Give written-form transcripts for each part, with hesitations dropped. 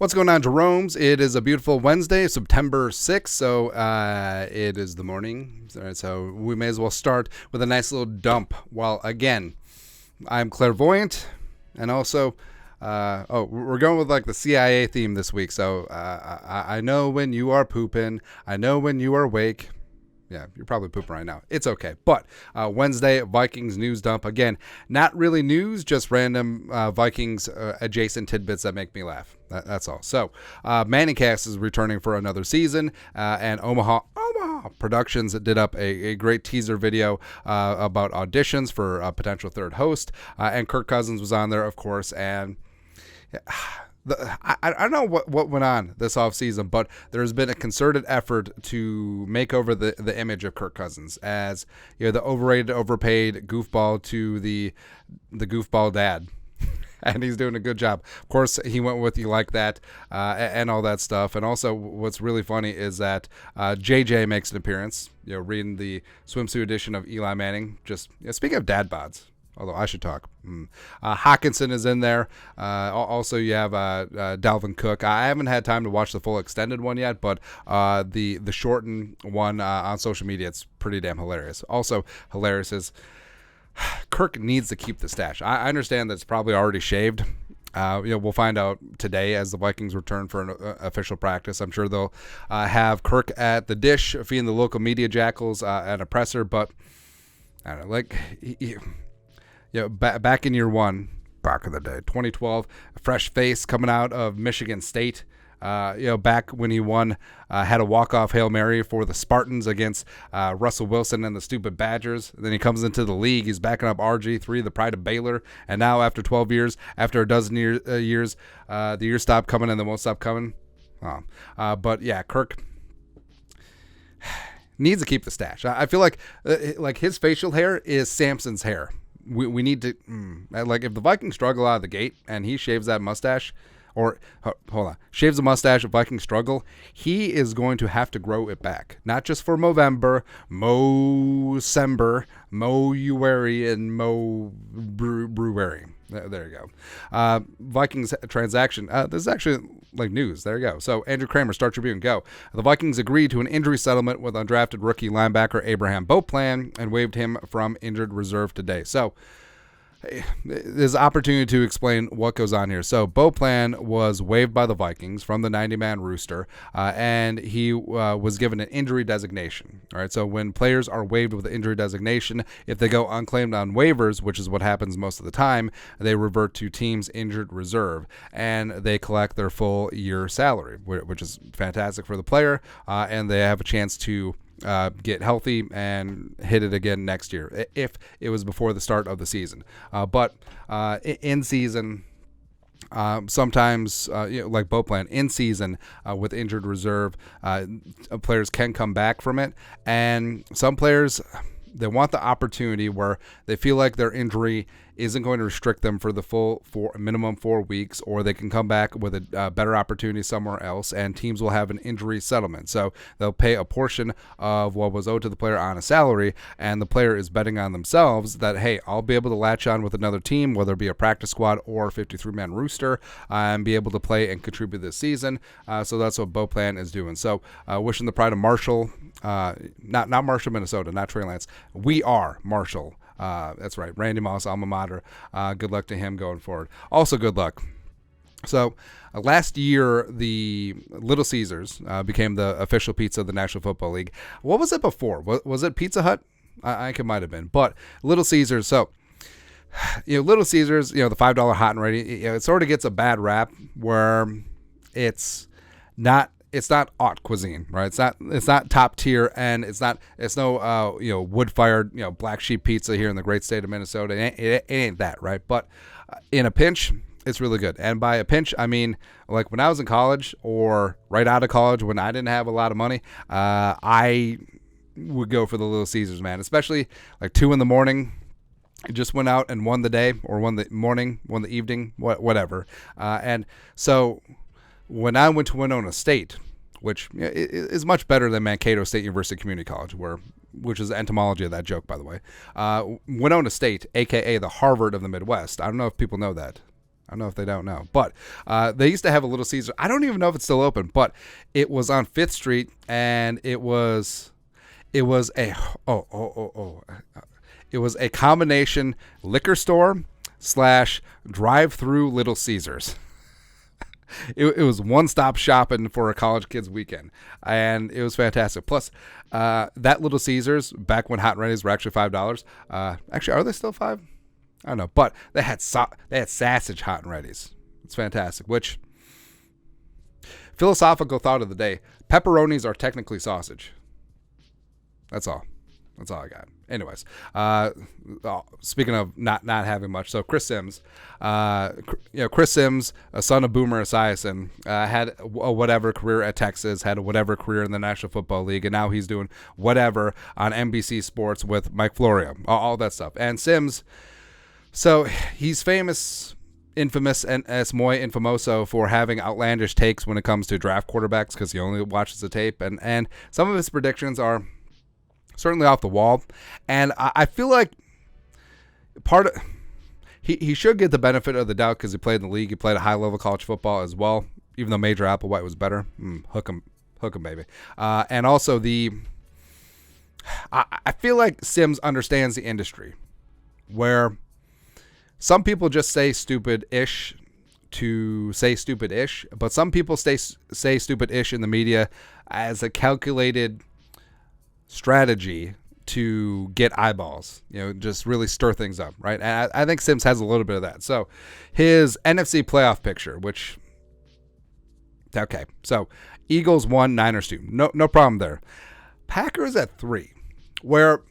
What's going on, Jeromes? It is a beautiful Wednesday, September 6th, so it is the morning, so we may as well start with a nice little dump. While, again, I'm clairvoyant, and also, we're going with like the CIA theme this week, so I know when you are pooping, I know when you are awake. Yeah, you're probably pooping right now. It's okay. But Wednesday, Vikings news dump. Again, not really news, just random Vikings adjacent tidbits that make me laugh. That's all. So, Manningcast is returning for another season, and Omaha Productions did up a great teaser video about auditions for a potential third host, and Kirk Cousins was on there, of course, and I don't know what went on this offseason, but there's been a concerted effort to make over the image of Kirk Cousins as, you know, the overrated, overpaid goofball to the goofball dad. And he's doing a good job. Of course, he went with "You Like That" and all that stuff. And also, what's really funny is that JJ makes an appearance, you know, reading the swimsuit edition of Eli Manning. Just, you know, speaking of dad bods, although I should talk. Hawkinson is in there. Also, you have Dalvin Cook. I haven't had time to watch the full extended one yet, but the shortened one on social media, it's pretty damn hilarious. Also, hilarious is Kirk needs to keep the stash. I understand that it's probably already shaved. We'll find out today as the Vikings return for an official practice. I'm sure they'll have Kirk at the dish feeding the local media jackals at a presser, but I don't know, like, back in year one, back in the day, 2012, a fresh face coming out of Michigan State. Back when he won, had a walk-off Hail Mary for the Spartans against Russell Wilson and the stupid Badgers. And then he comes into the league. He's backing up RG3, the pride of Baylor. And now after 12 years, after a dozen years, the years stop coming and they won't stop coming. But yeah, Kirk needs to keep the stash. I feel like his facial hair is Samson's hair. We need to, like, if the Vikings struggle out of the gate and he shaves that mustache, or hold on, shaves a mustache, if Vikings struggle, he is going to have to grow it back. Not just for Movember, Mo-Sember, Mo-Uary, and Mo-Brewery. There you go. Vikings transaction. This is actually like news. There you go. So, Andrew Kramer, Star Tribune, go. The Vikings agreed to an injury settlement with undrafted rookie linebacker Abraham Beauplan and waived him from injured reserve today. So, there's opportunity to explain what goes on here. So Beauplan was waived by the Vikings from the 90-man roster, and he was given an injury designation. All right, so when players are waived with an injury designation, if they go unclaimed on waivers, which is what happens most of the time, they revert to team's injured reserve, and they collect their full year salary, which is fantastic for the player, and they have a chance to get healthy and hit it again next year if it was before the start of the season. But in season, sometimes, like Beauplan, in season with injured reserve, players can come back from it. And some players, they want the opportunity where they feel like their injury isn't going to restrict them for the full minimum 4 weeks, or they can come back with a better opportunity somewhere else, and teams will have an injury settlement. So they'll pay a portion of what was owed to the player on a salary, and the player is betting on themselves that, hey, I'll be able to latch on with another team, whether it be a practice squad or 53-man rooster, and be able to play and contribute this season. So that's what Beauplan is doing. So wishing the pride of Marshall, not Marshall, Minnesota, not Trey Lance. We are Marshall. That's right, Randy Moss, alma mater. Good luck to him going forward. Also, good luck. So, last year, the Little Caesars became the official pizza of the National Football League. What was it before? Was it Pizza Hut? I think it might have been. But Little Caesars, so, Little Caesars, the $5 hot and ready, it sort of gets a bad rap where it's not haute cuisine, right? It's not top tier, and it's no wood fired black sheep pizza here in the great state of Minnesota. It ain't that, right? But in a pinch, it's really good. And by a pinch, I mean like when I was in college or right out of college when I didn't have a lot of money, I would go for the Little Caesars, man. Especially like 2 a.m. I just went out and won the day, or won the morning, won the evening, whatever. And so when I went to Winona State, which is much better than Mankato State University Community College, which is the etymology of that joke, by the way. Winona State, a.k.a. the Harvard of the Midwest. I don't know if people know that. I don't know if they don't know, but they used to have a Little Caesar. I don't even know if it's still open, but it was on 5th Street, and it was a it was a combination liquor store / drive-through Little Caesars. It was one-stop shopping for a college kid's weekend, and it was fantastic. Plus, that Little Caesars, back when hot and ready's were actually $5. Actually, are they still $5? I don't know, but they had sausage hot and ready's. It's fantastic. Which, philosophical thought of the day: pepperonis are technically sausage. That's all. That's all I got. Anyways, speaking of not having much, so Chris Sims, Chris Sims, a son of Boomer Esiason, had a whatever career at Texas, had a whatever career in the National Football League, and now he's doing whatever on NBC Sports with Mike Florio, all that stuff. And Sims, so he's infamous, and es muy infamoso for having outlandish takes when it comes to draft quarterbacks because he only watches the tape, and some of his predictions are certainly off the wall, and I feel like he should get the benefit of the doubt because he played in the league. He played at high level college football as well, even though Major Applewhite was better. Hook him, baby. And also I feel like Sims understands the industry, where some people just say stupid-ish to say stupid-ish, but some people say stupid-ish in the media as a calculated strategy to get eyeballs, just really stir things up, right? And I think Sims has a little bit of that. So his NFC playoff picture, so Eagles 1, Niners 2. No problem there. Packers at 3, where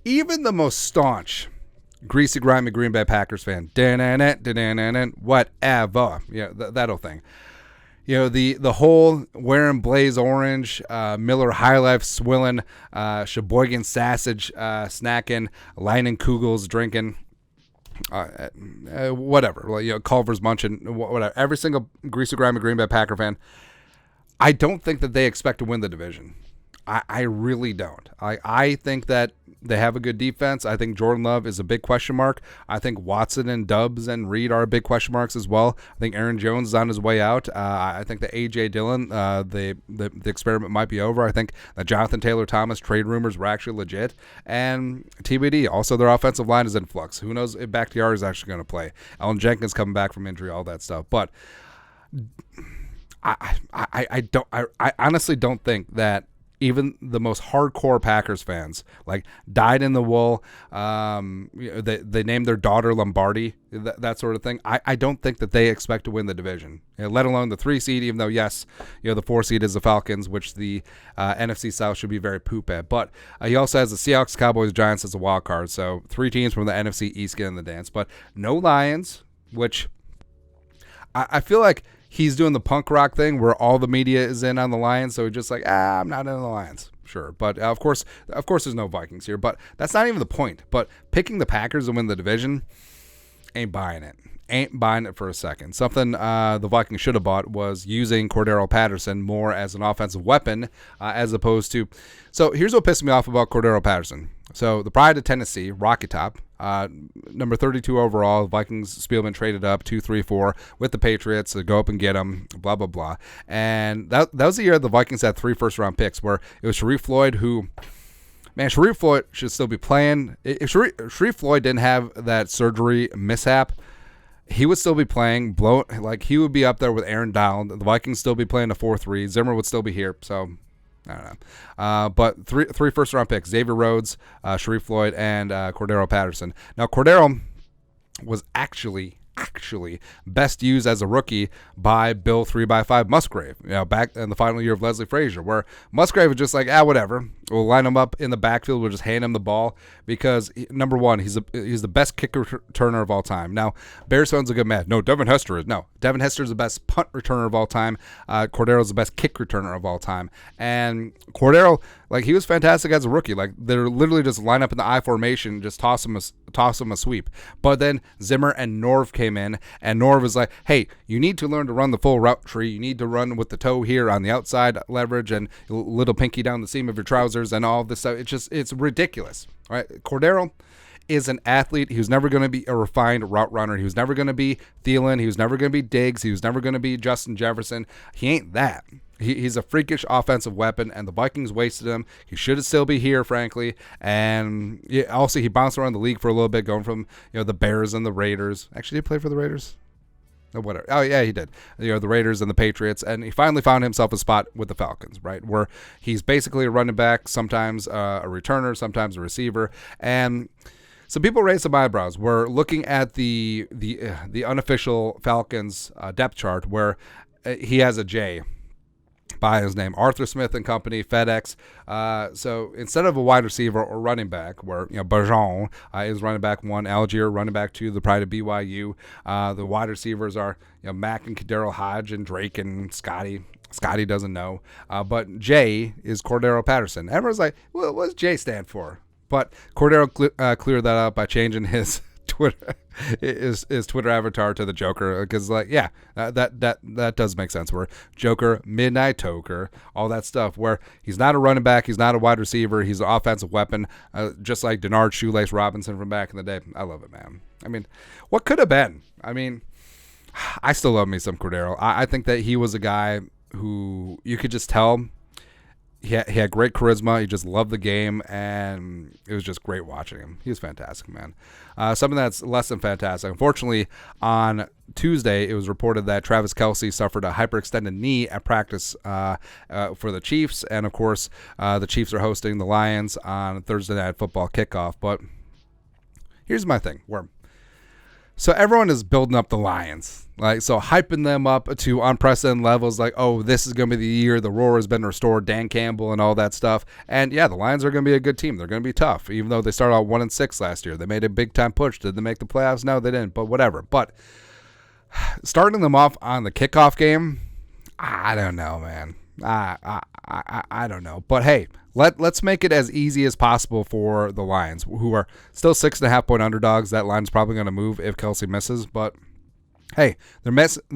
even the most staunch greasy, grimy Green Bay Packers fan, whatever, that whole thing. The whole wearing blaze orange, Miller High Life swilling, Sheboygan sausage snacking, Leinen Kugels drinking, whatever. Culver's munching, whatever. Every single greasy, grimy Green Bay Packer fan, I don't think that they expect to win the division. I really don't. I think that they have a good defense. I think Jordan Love is a big question mark. I think Watson and Dubs and Reed are big question marks as well. I think Aaron Jones is on his way out. I think that A.J. Dillon, the experiment might be over. I think that Jonathan Taylor-Thomas trade rumors were actually legit. And TBD, also their offensive line is in flux. Who knows if Bakhtiari is actually going to play. Alan Jenkins coming back from injury, all that stuff. But I honestly don't think that even the most hardcore Packers fans, like dyed in the wool, they named their daughter Lombardi, that sort of thing. I don't think that they expect to win the division, let alone the 3 seed, even though, yes, the 4 seed is the Falcons, which the NFC South should be very poop at. But he also has the Seahawks, Cowboys, Giants as a wild card. So 3 teams from the NFC East get in the dance, but no Lions, which I feel like he's doing the punk rock thing where all the media is in on the Lions, so he's just like, I'm not in the Lions. Sure, but of course there's no Vikings here, but that's not even the point. But picking the Packers to win the division, ain't buying it. Ain't buying it for a second. Something the Vikings should have bought was using Cordero Patterson more as an offensive weapon as opposed to... So here's what pissed me off about Cordero Patterson. So the pride of Tennessee, Rocky Top, number 32 overall, Vikings, Spielman traded up 2-3-4 with the Patriots to go up and get him, blah, blah, blah. And that was the year the Vikings had 3 first-round picks where it was Sharif Floyd who... Man, Sharif Floyd should still be playing. If Sharif Floyd didn't have that surgery mishap, he would still be playing. He would be up there with Aaron Donald. The Vikings still be playing a 4-3. Zimmer would still be here. So, I don't know. But three first-round picks, Xavier Rhodes, Sharif Floyd, and Cordero Patterson. Now, Cordero was actually best used as a rookie by Bill 3x5 Musgrave, back in the final year of Leslie Frazier, where Musgrave was just like, whatever. We'll line him up in the backfield. We'll just hand him the ball because, number one, he's the best kick returner of all time. Now, Bears fans will get mad. No, Devin Hester is. No, Devin Hester is the best punt returner of all time. Cordero is the best kick returner of all time. And Cordero, he was fantastic as a rookie. They're literally just line up in the I formation, just toss him a sweep. But then Zimmer and Norv came in, and Norv was like, hey, you need to learn to run the full route tree. You need to run with the toe here on the outside leverage and little pinky down the seam of your trousers and all this stuff. It's ridiculous, right? Cordero is an athlete. He was never going to be a refined route runner. He was never going to be Thielen. He was never going to be Diggs. He was never going to be Justin Jefferson. He ain't that. He's a freakish offensive weapon, and the Vikings wasted him. He should still be here, frankly. And also, he bounced around the league for a little bit, going from the Bears and the Raiders. Actually, did he play for the Raiders? Or whatever. Oh, yeah, he did. The Raiders and the Patriots. And he finally found himself a spot with the Falcons, right? Where he's basically a running back, sometimes a returner, sometimes a receiver. And so people raised some eyebrows. We're looking at the unofficial Falcons depth chart where he has a J by his name, Arthur Smith and Company, FedEx. So instead of a wide receiver or running back, where Bergeron is running back 1, Algier running back 2, the pride of BYU. The wide receivers are Mack and Kadero Hodge and Drake and Scotty. Scotty doesn't know, but J is Cordero Patterson. Everyone's like, well, what does J stand for? But Cordero cleared that up by changing his Twitter his Twitter avatar to the Joker, because that does make sense. Where Joker, Midnight Toker, all that stuff. Where he's not a running back, he's not a wide receiver, he's an offensive weapon, just like Denard Shoelace Robinson from back in the day. I love it, man. I mean, what could have been? I mean, I still love me some Cordero. I think that he was a guy who you could just tell. He had great charisma. He just loved the game, and it was just great watching him. He was fantastic, man. Something that's less than fantastic. Unfortunately, on Tuesday, it was reported that Travis Kelce suffered a hyperextended knee at practice for the Chiefs, and of course, the Chiefs are hosting the Lions on Thursday Night Football kickoff. But here's my thing: so everyone is building up the Lions, hyping them up to unprecedented levels, like, oh, this is going to be the year the roar has been restored, Dan Campbell and all that stuff. And yeah, the Lions are going to be a good team. They're going to be tough, even though they started out 1-6 last year. They made a big time push. Did they make the playoffs? No, they didn't, but whatever. But starting them off on the kickoff game, I don't know, man. I don't know. But hey, let's make it as easy as possible for the Lions, who are still 6.5-point underdogs. That line's probably going to move if Kelce misses, but hey, they're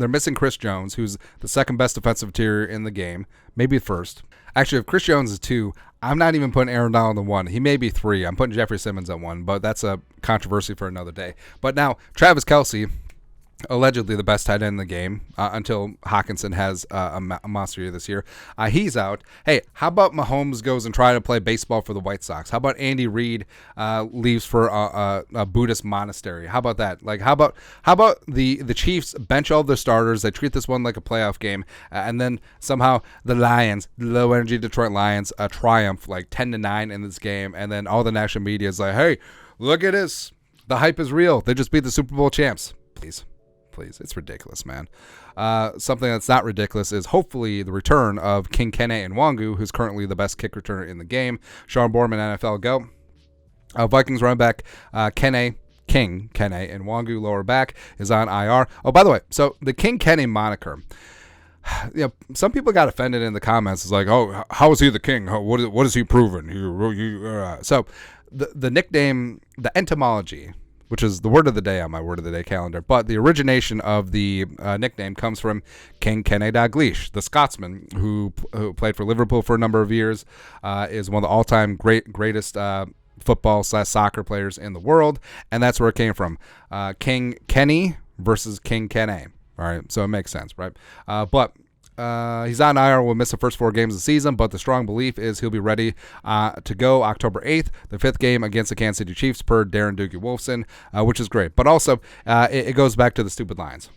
missing Chris Jones, who's the second best defensive interior in the game, maybe first. Actually, if Chris Jones is 2, I'm not even putting Aaron Donald in 1. He may be 3. I'm putting Jeffrey Simmons at 1, but that's a controversy for another day. But now, Travis Kelce, allegedly the best tight end in the game until Hawkinson has a monster year this year. He's out. Hey, how about Mahomes goes and tries to play baseball for the White Sox? How about Andy Reid leaves for a Buddhist monastery? How about that? How about the Chiefs bench all their starters? They treat this one like a playoff game, and then somehow the Lions, low energy Detroit Lions, triumph 10-9 in this game, and then all the national media is like, hey, look at this. The hype is real. They just beat the Super Bowl champs. Please, it's ridiculous, man. Something that's not ridiculous is hopefully the return of King Kene and Wangu, who's currently the best kick returner in the game. Sean Borman, NFL go. Vikings running back King Kene and Wangu, lower back, is on IR. Oh, by the way, so the King Kene moniker, some people got offended in the comments. It's like, oh, how is he the king? What is he proven? So the nickname, the entomology, which is the word of the day on my word of the day calendar. But the origination of the nickname comes from King Kene Dalglish, the Scotsman who played for Liverpool for a number of years, is one of the all-time greatest football/soccer players in the world, and that's where it came from. King Kenny versus King Kene. All right, so it makes sense, right? But he's on IR, will miss the first 4 games of the season, but the strong belief is he'll be ready to go October 8th, the 5th game against the Kansas City Chiefs per Darren Doogie Wolfson, which is great. But also, it goes back to the stupid Lions,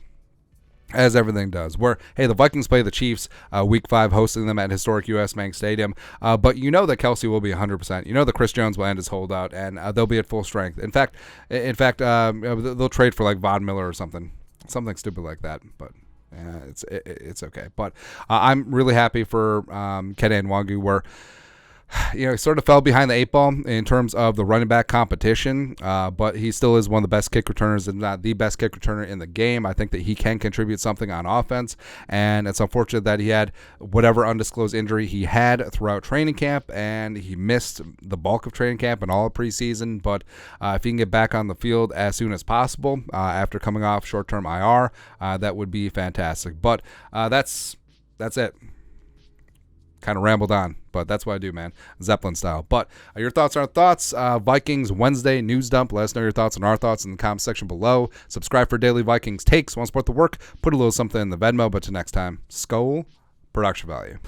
as everything does, where, hey, the Vikings play the Chiefs week 5, hosting them at historic U.S. Bank Stadium, but you know that Kelce will be 100%. You know that Chris Jones will end his holdout, and they'll be at full strength. In fact, they'll trade for Von Miller or something stupid like that, but it's okay. But I'm really happy for Kene and Wangu, where he sort of fell behind the 8 ball in terms of the running back competition, but he still is one of the best kick returners, if not the best kick returner in the game. I think that he can contribute something on offense, and it's unfortunate that he had whatever undisclosed injury he had throughout training camp, and he missed the bulk of training camp and all of preseason. But if he can get back on the field as soon as possible after coming off short-term IR, that would be fantastic. But that's it. kind of rambled on, but that's what I do, man. Zeppelin style. But your thoughts are our thoughts. Vikings Wednesday news dump. Let us know your thoughts and our thoughts in the comment section below. Subscribe for daily Vikings takes. Want to support the work? Put a little something in the Venmo. But till next time, Skol, production value.